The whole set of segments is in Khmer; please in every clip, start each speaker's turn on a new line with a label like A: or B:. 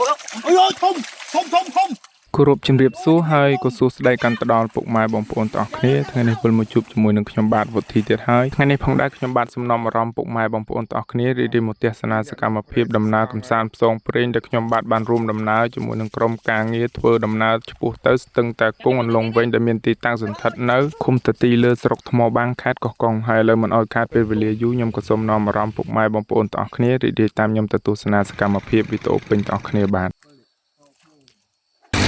A: ôi thùng គោរពជំរាបសួរហើយក៏សួស្តីកាន់ទៅដល់ពុកម៉ែបងប្អូនទាំងអស់គ្នាថ្ងៃនេះវិលមកជួបជាមួយនឹងខ្ញុំបាទវុធីទៀតហើយថ្ងៃនេះផងដែរខ្ញុំបាទសំណុំអារម្មណ៍ពុកម៉ែបងប្អូនទាំងអស់គ្នារីករាយមកទស្សនាសកម្មភាពដំណើរកម្សាន្តផ្សងព្រេងដែលខ្ញុំបាទបានរួមដំណើរជាមួយនឹងក្រុមការងារធ្វើដំណើរឆ្ពោះទៅស្ទឹងតាគង់អន្លង់វិញដែលមានទីតាំងសន្តិដ្ឋនៅឃុំតាទីលើស្រុកថ្មបាំងខេត្តកោះកុងហើយលើមិនអោយខាតពេលវេលាយូរខ្ញុំក៏សូមនាំអារម្មណ៍ពុកម៉ែបងប្អូនទាំងអស់គ្នារីករាយតាមខ្ញុំទៅទស្សនាសកម្មភាពវីដេអូពេញទាំងអស់គ្នាបាទ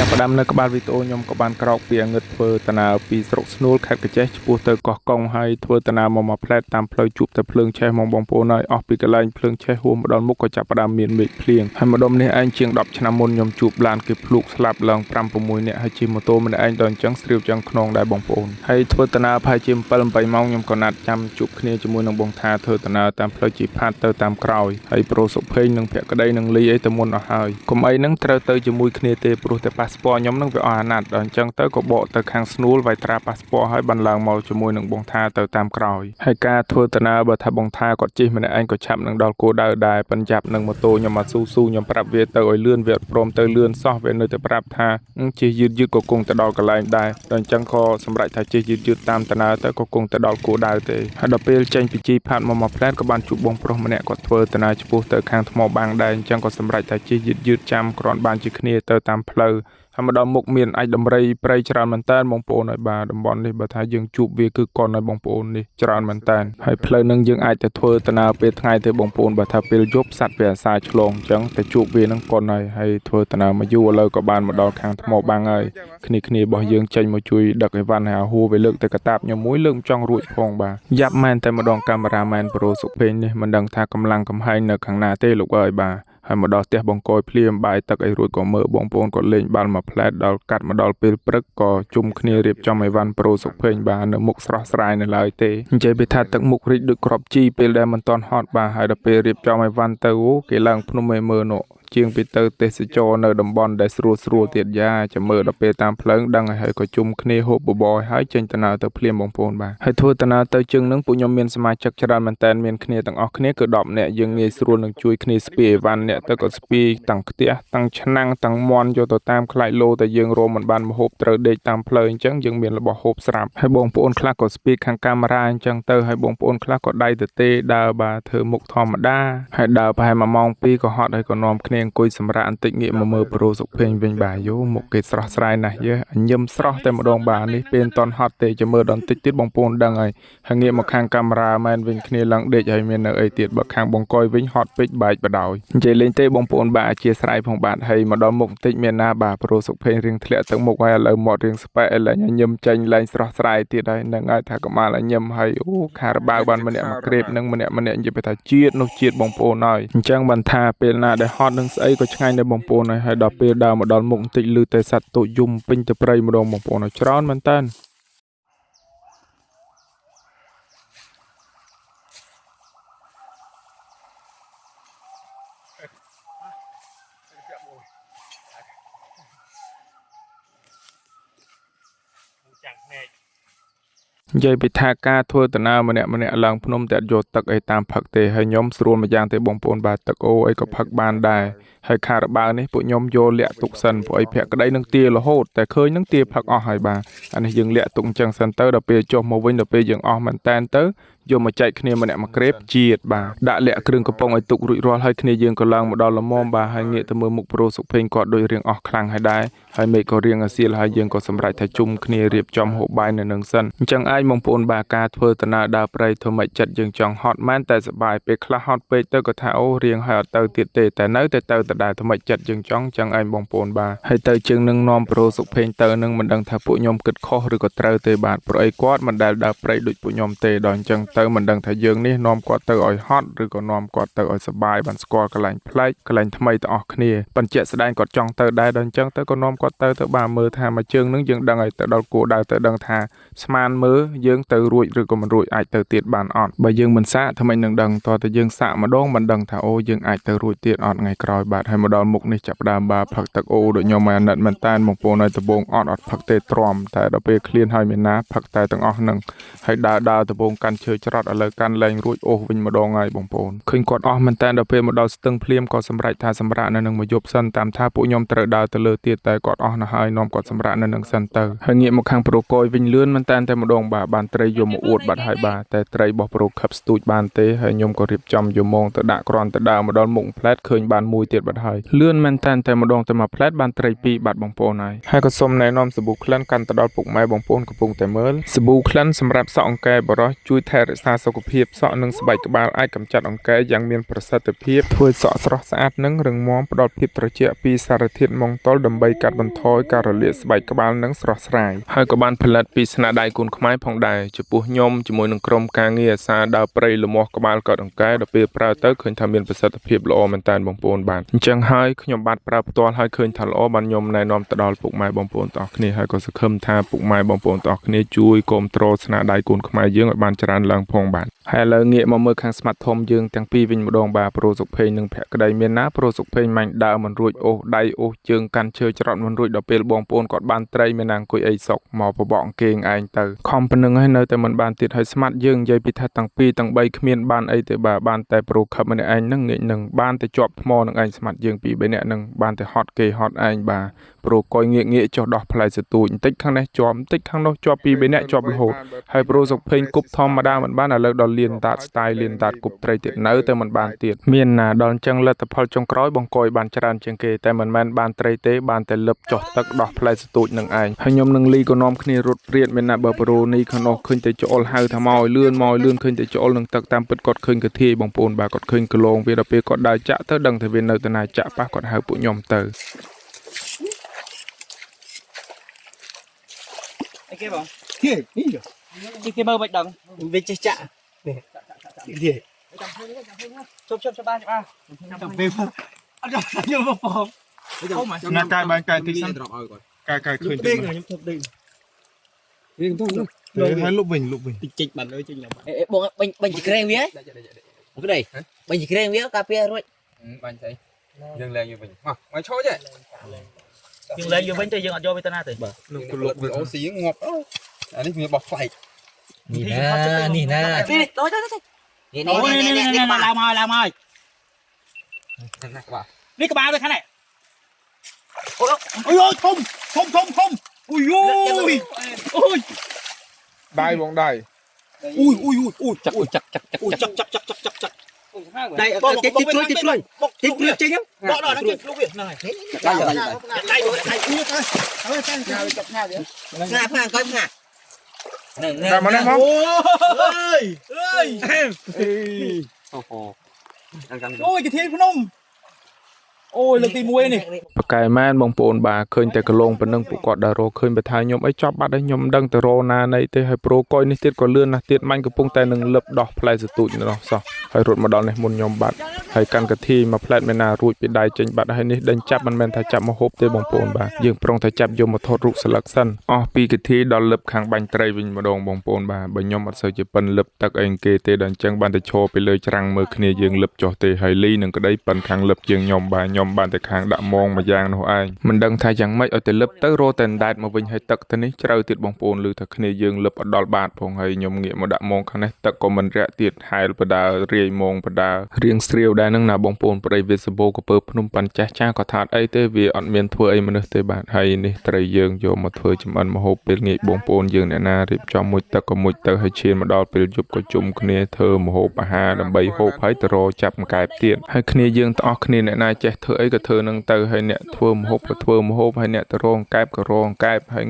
A: ចាប់ផ្ដើមនៅក្បាលវីដេអូខ្ញុំក៏បានក្រោកពីងឹតធ្វើដំណើរពីស្រុកស្នួលខេត្តកញ្ចេះឆ្ពោះទៅកោះកុងហើយធ្វើដំណើរមកផ្លែតតាមផ្លូវជួបតែភ្លើងឆេះមកបងប្អូនហើយអស់ពីកន្លែងភ្លើងឆេះហួសម្ដងមុខក៏ចាប់ផ្ដើមមានមេឃភ្លៀងហើយម្ដុំនេះឯងជាង10ឆ្នាំមុនខ្ញុំជួបឡានគេភ្លុកស្លាប់ឡើង5-6នាក់ហើយជិះម៉ូតូម្នាក់ឯងដល់អញ្ចឹងស្រាវចឹងខ្នងដែរបងប្អូនហើយធ្វើដំណើរប្រហែលជា7-8ម៉ោងខ្ញុំក៏ណាត់ចាំជួបគ្នាជាមួយនឹងបងថាធ្វើដំណើរតាមផ្លូវជីផាតទៅតាមក្រោយហើយប្រូសុភេងនិងភក្តីនឹងលីអីទៅមុនអស់ហើយកុំអីនឹងត្រូវទៅជាមួយគ្នាទេព្រោះតែប៉ាសពតខ្ញុំនឹងវាអាណត្តិដល់អញ្ចឹងទៅក៏បកទៅខាងស្នួលវាយត្រាប៉ាសពតឲ្យបានឡើងមកជាមួយនឹងបងថាទៅតាមក្រោយហើយការធ្វើដំណើរបើថាបងថាគាត់ជិះម្នាក់ឯងក៏ឆាប់នឹងដល់គោលដៅដែរប៉ុន្តែចាប់នឹងម៉ូតូខ្ញុំមកស៊ូខ្ញុំប្រាប់វាទៅឲ្យលឿនវាអត់ព្រមទៅលឿនសោះវានៅតែប្រាប់ថាជិះយឺតក៏គង់ទៅដល់កន្លែងដែរដល់អញ្ចឹងក៏សម្រេចថាជិះយឺតតាមដំណើរទៅក៏គង់ទៅដល់គោលដៅទេហើយដល់ពេលចេញពីជីផាតមកផ្លែតក៏បានជួបបងប្រុសម្នាក់គាត់ធ្វើដំណើរឆ្ពោះទៅខាងថ្មបាំងដែរអញ្ចឹងក៏សម្រេចថាជិះយឺតចាំគ្រាន់បានជាគ្នាទៅតាមផ្លូវហើយមកដល់មុខមានអាចដំរីព្រៃច្រើនមែនតើបងប្អូនហើយបាទតំបន់នេះបើថាយើងជួបវាគឺកន់ហើយបងប្អូននេះច្រើនមែនតើហើយផ្លូវនឹងយើងអាចទៅធ្វើដំណើរពេលថ្ងៃទេបងប្អូនបើថាពេលយប់សัตว์វាអាសាឆ្លងអញ្ចឹងតែជួបវានឹងកន់ហើយធ្វើដំណើរមកយូរឥឡូវក៏បានមកដល់ខាងថ្មបាំងហើយគ្នារបស់យើងចេញមកជួយដឹកអីវ៉ាន់ហើយហួរវាលើកទៅកតាបខ្ញុំមួយលើកចង់រួចផងបាទយ៉ាប់មែនតែម្ដងកាមេរ៉ាមែនប្រូសុភេងនេះមិនដឹងថាកម្លាំងកំហែងនៅខាងណាទេលោកអើយបាទហើយមកដល់ផ្ទះបង្កយភ្លាមបាយទឹកអីរួចក៏មើលបងប្អូនក៏លេងបាល់មកផ្លែតដល់កាត់មកដល់ពេលព្រឹកក៏ជុំគ្នារៀបចំអីវ៉ាន់ប្រូសុភេងបាទនៅមុខស្រស់ស្រាយនៅឡើយទេនិយាយពីថាទឹកមុខរីកដូចក្របជីពេលដែលមិនតន់ហត់បាទហើយដល់ពេលរៀបចំអីវ៉ាន់ទៅគេឡើងភ្នំឯមើលនោះជាងពីទៅទេសចរនៅតំបន់ដែលស្រួលទៀតយ៉ាចាំមើលដល់ពេលតាមផ្លូវដឹងហើយក៏ជុំគ្នាហូបបបរហើយចេញដំណើរទៅភ្លាមបងប្អូនបាទហើយធ្វើដំណើរទៅជើងនឹងពួកខ្ញុំមានសមាជិកច្រើនមែនតើមានគ្នាទាំងអស់គ្នាគឺ10នាក់យើងងាយស្រួលនឹងជួយគ្នាស្ពាយអីវ៉ាន់អ្នកទៅក៏ស្ពាយតាំងផ្ទះតាំងឆ្នាំងតាំងមន់យកទៅតាមខ្លាច់លោតែយើងរមមិនបានមហូបត្រូវដេកតាមផ្លូវអញ្ចឹងយើងមានរបស់ហូបស្រាប់ហើយបងប្អូនខ្លះក៏ស្ពាយខាងកាមេរ៉ាអញ្ចឹងទៅហើយបងប្អូនខ្លះក៏ដៃទៅទេដើរបាទធ្វើមុខធម្មតាហើយដើរប្រហែល1ម៉ោង2ក៏ហត់ហើយក៏នាំគ្នាអង្គុយសម្រាកតិចងាកមកមើលប្រូសុភេងវិញបាទយោមុខគេស្រស់ស្រាយណាស់យើញឹមស្រស់តែម្ដងបាទនេះពេលតន់ហត់ទេចាំមើលដល់តិចទៀតបងប្អូនដឹងហើយងាកមកខាងកាមេរ៉ាមែនវិញគ្នាឡើងដេកហើយមាននៅអីទៀតបើខាងបងកយវិញហត់ពេកបែកបដោយនិយាយលេងទេបងប្អូនបាទអធិស្ឋានផងបាទហើយមកដល់មុខតិចមានណាបាទប្រូសុភេងរៀងធ្លាក់ទឹកមុខហើយឥឡូវមាត់រៀងស្បែកឡើងញឹមចាញ់ឡើងស្រស់ស្រាយទៀតហើយនឹងហើយថាកម្មាលញឹមហើយអូខារបាវបានម្នាក់មកក្រេបនឹងម្នាក់និយាយថាជាតិនោះជាតិបងប្អូនហើយអញ្ចឹងបានថាពេលណាដែលហត់នឹងស្អីក៏ឆ្ងាញ់ដែរបងប្អូនហើយដល់ពេលដើរមកដល់មុខបន្តិចលឺតែសត្វទូចយំពេញទៅព្រៃម្ដងបងប្អូនច្រើនមែនតើនិយាយពីថាការធ្វើដំណើរម្នាក់ឡើងភ្នំតែអត់យកទឹកអីតាមផឹកទេហើយខ្ញុំស្រួលម្យ៉ាងទេបងប្អូនបាទទឹកអូអីក៏ផឹកបានដែរហើយខារបាវនេះពួកខ្ញុំយកលាក់ទុកសិនព្រោះអីភក្តីនឹងទារហូតតែឃើញនឹងទារផឹកអស់ហើយបាទអានេះយើងលាក់ទុកអញ្ចឹងសិនទៅដល់ពេលចុះមកវិញដល់ពេលយើងអស់មែនតែនទៅយកមកចែកគ្នាម្នាក់មកក្រេបជាតិបាទដាក់លាក់គ្រឿងកំប៉ុងឲ្យទុករួចរាល់ហើយគ្នាយើងក៏ឡើងមកដល់ល្មមបាទហើយងាកទៅមើលមុខប្រូសុភេងគាត់ដូចរៀងអស់ខ្លាំងហើយដែរហើយមេឃក៏រៀងអាសៀលហើយយើងក៏សម្រេចថាជុំគ្នារៀបចំហូបបាយនៅនឹងសិនអញ្ចឹងអាចបងប្អូនបាទការធ្វើដំណើរដើរព្រៃធ្វើម៉េចចិត្តយើងចង់ហត់មែនតែសប្បាយពេលខ្លះហត់ពេកទៅក៏ថាអូរៀងហើយអត់ទៅទៀតទេតែនៅតែទៅដដែលធ្វើម៉េចចិត្តយើងចង់ចឹងឯងបងប្អូនបាទហើយទៅជើងនឹងនាំប្រូសុភេងទៅនឹងមិនដឹងថាពួកខ្ញុំគិតខុសឬក៏ត្រូវទេបាទព្រោះអីគាត់មិនដែលដើរព្រៃដូចពួកខ្ញុំទេដល់អញ្ចឹងទៅមិនដឹងថាយើងនេះនាំគាត់ទៅឲ្យហត់ឬក៏នាំគាត់ទៅឲ្យសប្បាយបានស្គាល់កន្លែងប្លែកកន្លែងថ្មីទាំងអស់គ្នាប៉ុន្តែស្ដែងគាត់ចង់ទៅដែរដល់អញ្ចឹងទៅក៏នាំគាត់ទៅបាទមើលថាមួយជើងនឹងយើងដឹងឲ្យទៅដល់គោលដៅទៅដឹងថាស្មានមើលយើងទៅរួចឬក៏មិនរួចអាចទៅទៀតបានអត់បើយើងមិនសាកថ្មីនឹងដឹងតើយើងសាកម្ដងមិនដឹងថាអូយើងអាចទៅរួចទៀតអត់ថ្ងៃក្រោយបាទហើយមកដល់មុខនេះចាប់ដើមបាទផឹកទឹកអូដូចខ្ញុំអាណិតមែនតានបងប្អូនឲ្យដបងអត់ផឹកទេទ្រាំតែដល់ពេលឃ្លានហើយមានណាផឹកតែទាំងអស់នឹងហើយដើរដបងកាន់ឈើច្ ច្រត់ឥឡូវកាន់លែងរួចអូសវិញម្ដងហើយបងប្អូនឃើញគាត់អស់មែនតើដល់ពេលមកដល់ស្ទឹងភ្លាមក៏សម្រេចថាសម្រាកនៅនឹងមកយប់សិនតាមថាពួកខ្ញុំត្រូវដើរទៅលើទៀតតែគាត់អស់នៅហើយនាំគាត់សម្រាកនៅនឹងសិនទៅហើយងាកមកខាងប្រូកយវិញលឿនមែនតើតែម្ដងបានត្រីយកមកអួតបាត់ហើយតែត្រីរបស់ប្រូខឹបស្ទូចបានទេហើយខ្ញុំក៏រៀបចំយមងទៅដាក់គ្រាន់ទៅដើរមកដល់មុខផ្លែតឃើញបានមួយទៀតបាត់ហើយលឿនមែនតើតែម្ដងទៅមកផ្លែតបានត្រី2បាត់បងប្អូនហើយក៏សូមណែនាំសាប៊ូក្លិនកាន់ទៅដល់ពុកម៉ែបងប្អូនកំពុងតែមើលសាប៊ូក្លិនសម្រាប់សក់អង្កែបរោះជួយថែរក្សាសុខភាពសក់និងស្បែកក្បាលអាចកម្ចាត់អង្កែយ៉ាងមានប្រសិទ្ធភាពធ្វើសក់ស្រស់ស្អាតនិងរឹងមាំផ្ដល់ភាពត្រជាក់ពីសារធាតុម៉ង់តុលដើម្បីកាត់បន្ថយការរលាកស្បែកក្បាលនិងស្រស់ស្រាយហើយក៏បានផលិតពីស្នាដៃកូនខ្មែរផងដែរចំពោះខ្ញុំជាមួយនឹងក្រុមការងារអាសាដើរព្រៃលមាស់ក្បាលកោតអង្កែដល់ពេលប្រើទៅឃើញថាមានប្រសិទ្ធភាពល្អមែនតើបងប្អូនបាទអញ្ចឹងហើយខ្ញុំបាទប្រើផ្ទាល់ហើយឃើញថាល្អបានខ្ញុំណែនាំទៅដល់ពុកម៉ែបងប្អូនទាំងអស់គ្នាហើយក៏សង្ឃឹមថាពុកម៉ែបងប្អូនទាំងអស់គ្នាជួយគាំទ្រស្នាដៃកូនខ្មែរយើងឲ្យបានច្រើនឡើងផងបាទហើយឥឡូវងាកមកមើលខាងស្មាត់ធំយើងទាំងពីរវិញម្ដងបាទប្រូសុកភេងនិងភក្តីមានណាប្រូសុកភេងមាញ់ដើរមិនរួចអូសដៃអូសជើងកាន់ឈើច្រត់មិនរួចដល់ពេលបងប្អូនគាត់បានត្រីមានណាអង្គុយអីសុកមកបបកអង្គេងឯងទៅខំប៉ុណ្្នឹងហើយនៅតែមិនបានទៀតហើយស្មាត់យើងនិយាយពីថាទាំងពីរទាំង3គ្មានបានអីទេបាទបានតែប្រូខឹបម្នាក់ឯងនឹងងាកនឹងបានតែជាប់ថ្មនឹងឯងស្មាត់យើងពីរ3នាក់នឹងបានតែហត់គេហត់ឯងបាទប្រូកយងាកចុះដោះផ្លែសទូចបន្តិចខាងនេះជាប់បន្តិចខាងនោះជាប់ពី3នាក់ជាប់រហូតហើយប្រូសុកភេងគប់ធម្មតាមិនបានឥឡូវដល់លៀនតាតស្ទាយលៀនតាតគប់ត្រីទៀតនៅតែមិនបានទៀតមានណាដល់អញ្ចឹងលទ្ធផលចុងក្រោយបង្កយបានច្រើនជាងគេតែមិនមែនបានត្រីទេបានតែលឹបចុះទឹកដោះផ្លែសទូចនឹងឯងហើយខ្ញុំនឹងលីក៏នាំគ្នារត់ព្រាតមានណាបើប្រូនេះខាងនោះឃើញតែច្អល់ហៅថាមកឲ្យលឿនឃើញតែច្អល់នឹងទឹកតាមពិតគាត់ឃើញកាធាយបងប្អូនបាទគាត់ឃើញគឡងវាដល់ពេលគាត់ដើរចាក់ទៅដឹងថាវានៅតាណាចាក់ប៉ះគាត់ហៅពួកខ្ញុំទៅ
B: គេបងគេនេះគេមើលមិនដឹងវាចេះចាក់នេះគេជប់បានច្បាស់ចាំពេលអត់យកមកផង
A: ណាកាយបានកែតិចសិនកាយឃើញ
B: ខ្ញុំធប់ដេកវិញទៅ
A: ហើយលុបវិញ
B: តិចបាត់លើចេញឡើងបងបាញ់ជីក្រែងវាអូក្ដីបាញ់ជីក្រែងវាកាពីរួច
C: បាញ់ស្អីយើងលែងវាវិញមកឈោចទេ
B: យើងលែងវាវិញទៅយើងអត់យកវាទៅណាទេ
C: បាទនឹងលុបអូស៊ីងាប់អានេះវាបោះផ្លែក
B: នេះណានេះដូចនេះឡើងមកនេះក្បាលវាខាងនេះអូយធំអូយ
A: ដៃបងដៃ
B: អូយចាក់ដៃតិចព្រួយចេញបកដល់ហ្នឹងគេភ្លុកវាហ្នឹងហើយដៃអូយហើយចាប់ញ៉ាវាញ៉ាផ្ងាអង្គុយផ្ងា
A: តែមកនេះមក
B: អើយអូយកាធាភ្នំអូយលើកទី1នេះ
A: ប៉កែមែនបងប្អូនបាទឃើញតែកលងប៉ុណ្ណឹងពួកគាត់ដើររកឃើញបើថាខ្ញុំអីចប់បាត់ហើយខ្ញុំមិនដឹងទៅរណាណីទេហើយប្រូកយនេះទៀតក៏លឿនណាស់ទៀតមាញ់កំពុងតែនឹងលឹបដោះផ្លែសទូចនោះសោះហើយរត់មកដល់នេះមុនខ្ញុំបាត់ហើយកាន់កាធីមកផ្លែតមែនណារួចពីដៃចេញបាត់ហើយនេះដេញចាប់មិនមែនថាចាប់មកហូបទេបងប្អូនបាទយើងប្រុងតែចាប់យកមកថតរូបស្លឹកសិនអស់ពីកាធីដល់លឹបខាងបាញ់ត្រីវិញម្ដងបងប្អូនបាទបើខ្ញុំអត់សូវជាប៉ិនលឹបទឹកអីគេទេដល់អញ្ចឹងបានតែឈរពីលើច្រាំងមើលគ្នាយើងលឹបចុះទេហើយលីនឹងក្តីប៉ិនខាងលឹបជាងខ្ញុំបានតែខាងដាក់មងមួយយ៉ាងនោះឯងមិនដឹងថាយ៉ាងម៉េចឲ្យតែលឹបទៅរតែដែតមកវិញហើយទឹកទៅនេះជ្រៅទៀតបងប្អូនឮថាគ្នាយើងលឹបអត់ដល់បាតផងហើយខ្ញុំងាកមកដាក់មងខាងនេះទឹកក៏មិនរាក់ទៀតហែលបដារាយមងបដារៀងស្រាវដែរនឹងណាបងប្អូនប្តីវាសបោកពើភ្នំប៉ាន់ចាស់ចាស់ក៏ថាអីទេវាអត់មានធ្វើអីមនុស្សទេបាទហើយនេះត្រីយើងយកមកធ្វើចំអិនម្ហូបពេលងាកបងប្អូនយើងអ្នកណារៀបចំមួយទឹកក៏មួយទៅហើយឈានមកដល់ពេលយប់ក៏ជុំគ្នាធ្វើម្ហូបអាហារដើម្បីហូបហើយទៅរចាប់ម្កែបទៀតហើយគ្នាយើងទាំងអស់គ្នាអ្នកណាចេះធ្វើអីក៏ធ្វើនឹងទៅហើយអ្នកធ្វើម្ហូបក៏ធ្វើម្ហូបហើយអ្នកទៅរងកែបក៏រងកែបហើយ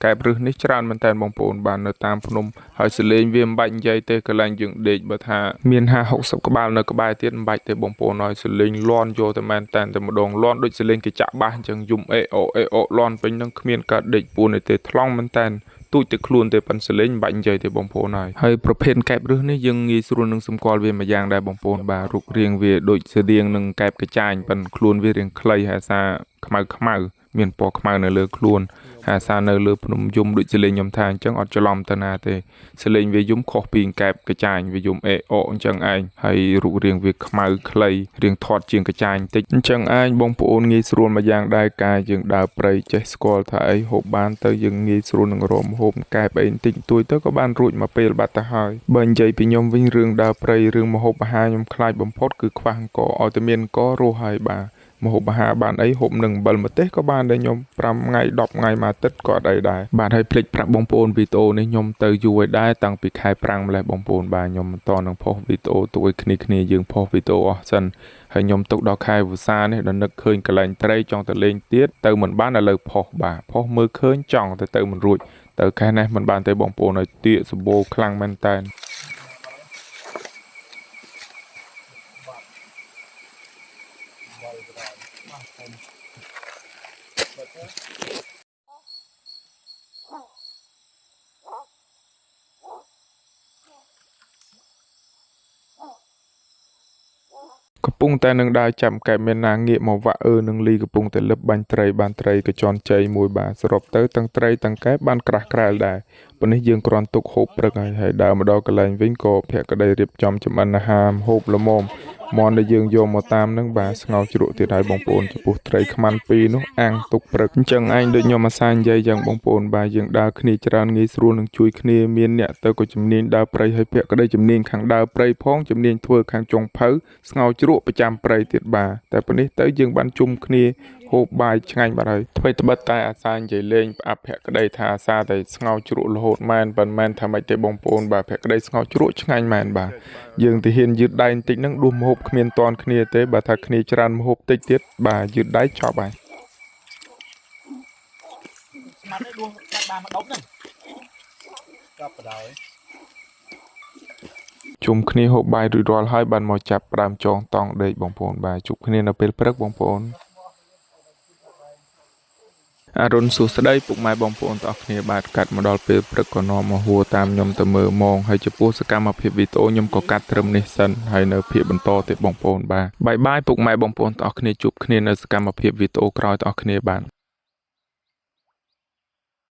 A: កែបរឹសនេះច្រើនមែនតើបងប្អូនបាននៅតាមភ្នំហើយសលេងវាមិនបាច់និយាយទេកន្លែងយើងដេកបើថាមាន50-60ក្បាលនៅក្បែរទៀតមិនបាច់ទេបងប្អូនហើយសលេងលន់យកតែមែនតើតែម្ដងលន់ដូចសលេងគេចាក់បាសអញ្ចឹងយំអេអូលន់ពេញនឹងគ្មានការដេកពួនទេថ្លង់មែនតើទូចទៅខ្លួនទេប៉ិនសលេងមិនបាច់និយាយទេបងប្អូនហើយប្រភេទកែបរឹសនេះយើងងាយស្រួលនឹងសម្គាល់វាមួយយ៉ាងដែរបងប្អូនបាទរូបរាងវាដូចស្តៀងនឹងកែបកចាញប៉ិនខ្លួនវារាងខ្លីហើយសារខ្មៅមានពណ៌ខ្មៅនៅលើខ្លួន អាសានៅលើភ្នំយំដូចសលេងខ្ញុំថាអញ្ចឹងអត់ច្រឡំទៅណាទេសលេងវាយំខុសពីកែបកចាញវាយំអេអអញ្ចឹងឯងហើយរូបរាងវាខ្មៅខ្លីរាងធាត់ជាងកចាញតិចអញ្ចឹងឯងបងប្អូនងាយស្រួលមួយយ៉ាងដែរការយើងដើរព្រៃចេះស្គាល់ថាអីហូបបានទៅយើងងាយស្រួលនឹងរមហូបកែបអីបន្តិចតួចទៅក៏បានរួចមកពេលបាត់ទៅហើយបើនិយាយពីខ្ញុំវិញរឿងដើរព្រៃរឿងមហូបអាហារខ្ញុំខ្លាចបំផុតគឺខ្វះអង្គឲ្យតែមានអង្គរស់ហើយបាទមហូបអាហារបានអីហូបនឹងអំបិលម្ទេសក៏បានដែរខ្ញុំ5ថ្ងៃ10ថ្ងៃមួយអាទិត្យក៏អត់អីដែរបាទហើយភ្លេចប្រាប់បងប្អូនវីដេអូនេះខ្ញុំទៅយូរហើយដែរតាំងពីខែប្រាំងម្លេះបងប្អូនបាទខ្ញុំមិនតនឹងផុសវីដេអូទួយគ្នាយើងផុសវីដេអូអស់សិនហើយខ្ញុំទុកដល់ខែវស្សានេះដល់នឹកឃើញកន្លែងត្រីចង់ទៅលេងទៀតទៅមិនបានឥឡូវផុសបាទផុសមើលឃើញចង់ទៅមិនរួចទៅខែនេះមិនបានទេបងប្អូនឲ្យទាកសម្បូរខ្លាំងមែនតើកំពុងតែនឹងដើរចាំកែមានណាងាកមកវាក់នឹងលីកំពុងតែលឹបបាញ់ត្រីបានត្រីក៏ជន់ជ័យមួយបាទសរុបទៅទាំងត្រីទាំងកែបានក្រាស់ក្រែលដែរប៉ុន្តែយើងគ្រាន់ទុកហូបព្រឹកហើយដើរមកដល់កន្លែងវិញក៏ភក្តីរៀបចំចម្អិនអាហារហូបល្មមមន់ដែលយើងយកមកតាមនឹងបាទស្ងោរជ្រក់ទៀតហើយបងប្អូនចំពោះត្រីខ្មាន់2នោះអាំងទុកព្រឹកអញ្ចឹងឯងដូចខ្ញុំអាសានិយាយយ៉ាងបងប្អូនបាទយើងដើរគ្នាច្រើនងាយស្រួលនឹងជួយគ្នាមានអ្នកទៅក៏ជំនាញដើរព្រៃហើយភក្តីជំនាញខាងដើរព្រៃផងជំនាញធ្វើខាងចុងភៅស្ងោរជ្រក់ប្រចាំព្រៃទៀតបាទតែប៉ុណ្នេះទៅយើងបានជុំគ្នាហូបបាយឆ្ងាញ់បាត់ហើយថ្មីត្បិតតែអាសានិយាយលេងផ្អាប់ភក្តីថាអាសាតែស្ងោរជ្រក់រហូតមែនប៉ុន្មានថាម៉េចទេបងប្អូនបាទភក្តីស្ងោរជ្រក់ឆ្ងាញ់មែនបាទយើងទៅហ៊ានយឺតដៃបន្តិចហ្នឹងដួសមហូបគ្មានតន់គ្នាទេបើថាគ្នាច្រើនមហូបតិចទៀតបាទយឺតដៃចប់ហើយ
B: ស្មាត់ឲ្យដួសបាត់បានមកដុំហ្នឹងចាប់បដ ாய்
A: ជុំគ្នាហូបបាយរួចរាល់ហើយបានមកចាប់ផ្ដើមចងតង់ដេកបងប្អូនបាទជួបគ្នានៅពេលព្រឹកបងប្អូនអរុនសួស្តីពុកម៉ែបងប្អូនទាំងអស់គ្នាបាទកាត់មកដល់ពេលព្រឹកក៏នាំមកហួរតាមខ្ញុំទៅមើលម៉ោងហើយចំពោះសកម្មភាពវីដេអូខ្ញុំក៏កាត់ត្រឹមនេះសិនហើយនៅភាពបន្តទៀតបងប្អូនបាទបាយបាយពុកម៉ែបងប្អូនទាំងអស់គ្នាជួបគ្នានៅសកម្មភាពវីដេអូក្រោយទាំងអស់គ្នាបាទ